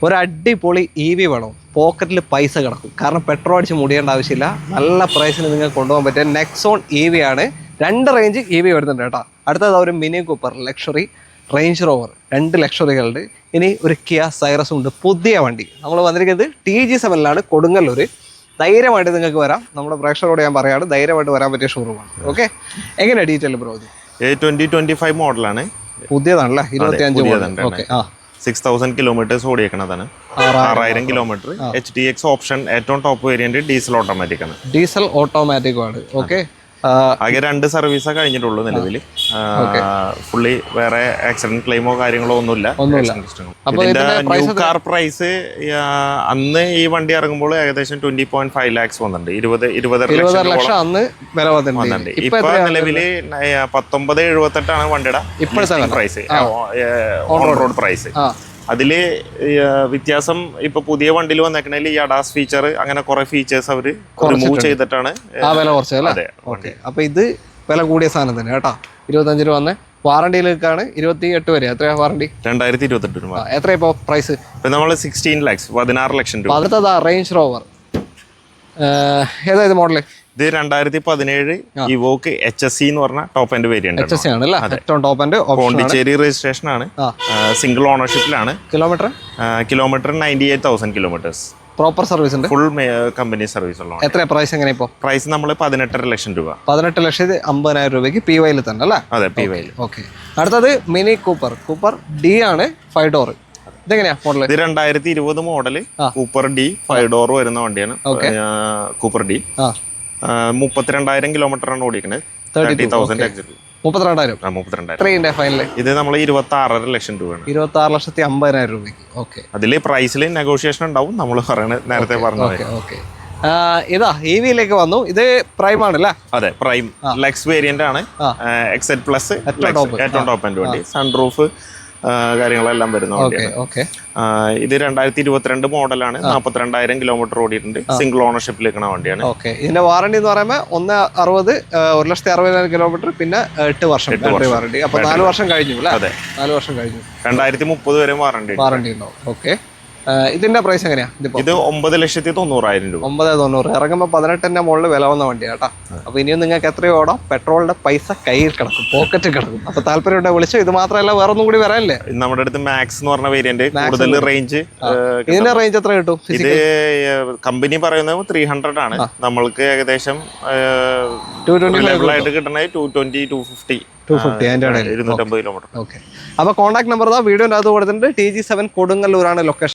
ഒരു അടിപൊളി EV വേണം, പോക്കറ്റിൽ പൈസ കിടക്കും. കാരണം പെട്രോൾ അടിച്ച് മുടിയേണ്ട ആവശ്യമില്ല, നല്ല പ്രൈസിന് നിങ്ങൾക്ക് കൊണ്ടുപോകാൻ പറ്റിയ നെക്സോൺ EV ആണ്. 2 റേഞ്ച് EV വരുന്നുണ്ട് കേട്ടോ. അടുത്തത് ഒരു mini Cooper luxury, range rover, 2 ലക്ഷറികളുണ്ട്. ഇനി ഒരു കിയ സൈറസും ഉണ്ട്, പുതിയ വണ്ടി. നമ്മൾ വന്നിരിക്കുന്നത് TG7 കൊടുങ്ങല്ലൂർ. ധൈര്യമായിട്ട് നിങ്ങൾക്ക് വരാം. നമ്മുടെ പ്രേക്ഷകരോട് ഞാൻ പറയാണ്, ധൈര്യമായിട്ട് വരാൻ പറ്റിയ ഷോറൂമാണ്. ഓക്കെ, എങ്ങനെയാണ് ഡീറ്റെയിൽ ബ്രോ? 2025 മോഡലാണ്, പുതിയതാണല്ലേ? 25 ഓക്കെ. 6000 കിലോമീറ്റേഴ്സ് ഓടിയേക്കുന്നതാണ്. 6000 കിലോമീറ്റർ. HDX ഓപ്ഷൻ ഏറ്റവും ടോപ്പ് വേരിയന്റ് ഡീസൽ ഓട്ടോമാറ്റിക് ആണ്. ഡീസൽ ഓട്ടോമാറ്റിക് ആണ്. ഓക്കെ, ആകെ 2 സർവീസാ കഴിഞ്ഞിട്ടുള്ളൂ നിലവിൽ. ഫുള്ളി വേറെ ആക്സിഡന്റ് ക്ലെയിമോ കാര്യങ്ങളോ ഒന്നുമില്ല. ഇതിന്റെ ന്യൂ കാർ പ്രൈസ് അന്ന് ഈ വണ്ടി ഇറങ്ങുമ്പോൾ ഏകദേശം 20.5 lakhs വന്നിട്ടുണ്ട്. 20 ലക്ഷം അന്ന് വില വന്നിട്ടുണ്ട്. ഇപ്പൊ നിലവില് 1978 വണ്ടിയുടെ പ്രൈസ്, ഓൺ റോഡ് പ്രൈസ്. അതില് വ്യത്യാസം ഇപ്പൊ പുതിയ വണ്ടിയിൽ വന്നേക്കണേൽ ഈ അഡാസ് ഫീച്ചർ, അങ്ങനെ കുറെ ഫീച്ചേഴ്സ് അവര് റിമൂവ് ചെയ്തിട്ടാണ് വില കുറച്ചത്. അപ്പൊ ഇത് വില കൂടിയ സാധനം തന്നെ കേട്ടോ. 25 രൂപ വന്ന് വാറണ്ടിയിലേക്കാണ് 28 വരെ. എത്രയാ വാറണ്ടി? 2028 രൂപ. എത്ര ഇപ്പൊ പ്രൈസ്? ഇപ്പൊ നമ്മള് 16 lakhs, 16 ലക്ഷം രൂപ. അടുത്തതാ റേഞ്ച് റോവർ. ഏതായത് മോഡല്? ഇത് 2017 ഇവോക്ക് HSE എന്ന് പറഞ്ഞ ടോപ്പ് എൻഡ് വേരിയന്റ്. HSE ആണല്ലേ ഏറ്റവും ടോപ്പ് എൻഡ്. പോണ്ടിച്ചേരി രജിസ്ട്രേഷൻ ആണ്, സിംഗിൾ ഓണർഷിപ്പിലാണ്. Kilometre 98,000 kilometres. പ്രോപ്പർ സർവീസ് ഉണ്ട്, ഫുൾ കമ്പനി സർവീസ് ഉള്ള. എത്ര പ്രൈസ്? എങ്ങനെ ഇപ്പോ പ്രൈസ് നമ്മൾ 18.5 ലക്ഷം രൂപ. 18,50,000 രൂപയ്ക്ക് PY തന്നെ അല്ലേ? അതെ, PY. ഓക്കെ. അടുത്തത് മിനി കൂപ്പർ. കൂപ്പർ D ആണ്, 5 ഡോർ. ഇതെങ്ങനെയാ മോഡൽ? ഇത് 2020 മോഡല് കൂപ്പർ D 5 ഡോർ വരുന്ന വണ്ടിയാണ്. കൂപ്പർ D 32,000 കിലോമീറ്റർ ആണ് ഓടിക്കുന്നത്. 30,000 എക്സിറ്റ്. 32,000. ഇത് നമ്മൾ 26.5 ലക്ഷം രൂപയാണ്. 26,50,000 രൂപയ്ക്ക്. ഓക്കെ. അതില് പ്രൈസിൽ നെഗോഷിയേഷൻ ഉണ്ടാവും, നമ്മൾ നേരത്തെ പറഞ്ഞത്. ഇതാ EV-യിലേക്ക് വന്നു. ഇത് പ്രൈം ആണല്ലേ? അതെ, പ്രൈം ലെക്സ് വേരിയന്റ് ആണ്. XZ പ്ലസ് ഏറ്റവും ടോപ്പ് എൻഡ് വണ്ടി. സൺറൂഫ് കാര്യങ്ങളെല്ലാം വരുന്ന വണ്ടിയാണ്. ഇത് 2022 മോഡലാണ്. 42,000 കിലോമീറ്റർ ഓടിയിട്ടുണ്ട്. സിംഗിൾ ഓണർഷിപ്പിലേക്കാണ് വണ്ടിയാണ്. ഇതിന്റെ വാറണ്ടി എന്ന് പറയുമ്പോൾ 160, 1,60,000 കിലോമീറ്റർ, പിന്നെ 8 വർഷം വാറണ്ടി. അപ്പൊ 4 വർഷം കഴിഞ്ഞു അല്ലേ? അതെ, 4 വർഷം കഴിഞ്ഞു. 2030 വരെ വാറണ്ടി ഉണ്ടാവും. ഓക്കെ. ഇതിന്റെ പ്രൈസ് എങ്ങനെയാ? ഇത് 9,90,000 രൂപ. 9,90,000. ഇറങ്ങുമ്പോൾ 18ന്റെ മുകളിൽ വില വന്ന വണ്ടിയാട്ടാ. അപ്പൊ ഇനിയും നിങ്ങൾക്ക് എത്രയോ ഓടാം, പെട്രോളിന്റെ പൈസ കയ്യിൽ കിടക്കും, പോക്കറ്റിൽ കിടക്കും. അപ്പൊ താല്പര്യം വിളിച്ചോ. ഇത് മാത്രമല്ല വേറെ ഒന്നും കൂടി വരാനല്ലേ? നമ്മുടെ അടുത്ത് മാക്സ് എന്ന് പറഞ്ഞ വേരിയന്റ്, കൂടുതൽ റേഞ്ച്. ഇതിന്റെ റേഞ്ച് എത്ര കിട്ടും? ഇത് കമ്പനി പറയുന്നത് 300 ആണ്. നമ്മൾക്ക് ഏകദേശം 220 ആയിട്ട് കിട്ടണത് 220, 250. 250 കിലോമീറ്റർ. ഓക്കെ. അപ്പൊ കോൺടാക്ട് നമ്പർ വീഡിയോന്റെ അത് കൊടുത്തിട്ടുണ്ട്. TG7 കൊടുങ്ങല്ലൂരാണ് location.